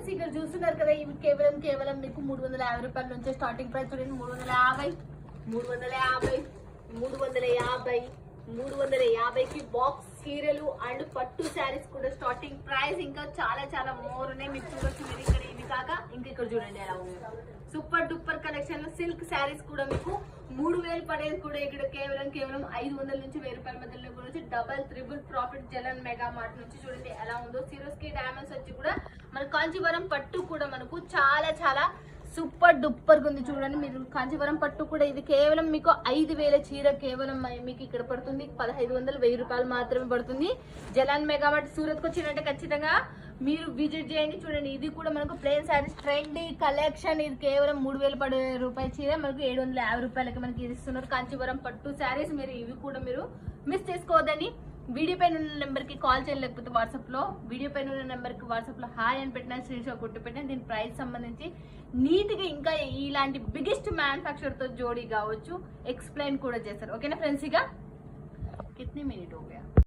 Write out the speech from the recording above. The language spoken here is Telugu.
ఫ్రెండ్స్ ఇక్కడ చూస్తున్నారు కదా, ఇవి కేవలం మీకు 350 రూపాయల నుంచి స్టార్టింగ్ ప్రైస్ చూడండి. 350కి బాక్స్ చీరలు అండ్ పట్టు శారీస్ కూడా స్టార్టింగ్ ప్రైస్. ఇంకా చాలా చాలా మోర్ ఉన్నాయి, మీకు చూడొచ్చు. మీరు ఇక్కడ ఇవి కాక ఇంకా ఇక్కడ చూడండి ఎలా ఉంది. సూపర్ డూపర్ కలెక్షన్ లో సిల్క్ శారీస్ కూడా మీకు 3000 పడేది కూడా ఇక్కడ కేవలం 500 నుంచి 1000 రూపాయల మధ్యలో కూడా వచ్చి double triple profit జలన్ mega mart నుంచి చూడండి ఎలా ఉందో. సిరోస్కి డైమండ్స్ వచ్చి కూడా మన కాంచీవరం పట్టు కూడా మనకు చాలా చాలా సూపర్ డూపర్ ఉంది చూడండి. మీరు కాంచీవరం పట్టు కూడా ఇది కేవలం మీకు 5000 చీర కేవలం మీకు ఇక్కడ పడుతుంది 1500 1000 రూపాయలు మాత్రమే పడుతుంది. జలాన్ మెగా మార్ట్ సూరత్ కు వచ్చినట్టే ఖచ్చితంగా మీరు విజిట్ చేయండి. చూడండి ఇది కూడా మనకు ప్లెయిన్ శారీస్ ట్రెండీ కలెక్షన్. ఇది కేవలం 3000 రూపాయల చీర మనకు 750 రూపాయలకి మనకి ఇది ఇస్తున్నారు కాంచీవరం పట్టు శారీస్. మీరు ఇవి కూడా మీరు మిస్ చేసుకోవద్దని. వీడియో పైన ఉన్న నెంబర్ కి కాల్ చేయాలి, లేకపోతే వాట్సాప్ లో వీడియో పైన ఉన్న నెంబర్ కి వాట్సాప్ లో హాయ్ అని పెట్టిన స్క్రీన్ షాట్ కొట్టి పెట్టిన దీని ప్రైస్ సంబంధించి నీట్ గా ఇంకా ఇలాంటి బిగ్గెస్ట్ మ్యానుఫ్యాక్చర్ తో జోడీ కావచ్చు ఎక్స్ప్లెయిన్ కూడా చేస్తారు. ఓకేనా ఫ్రెండ్స్? ఇక కితనీ మినిట్ हो गया?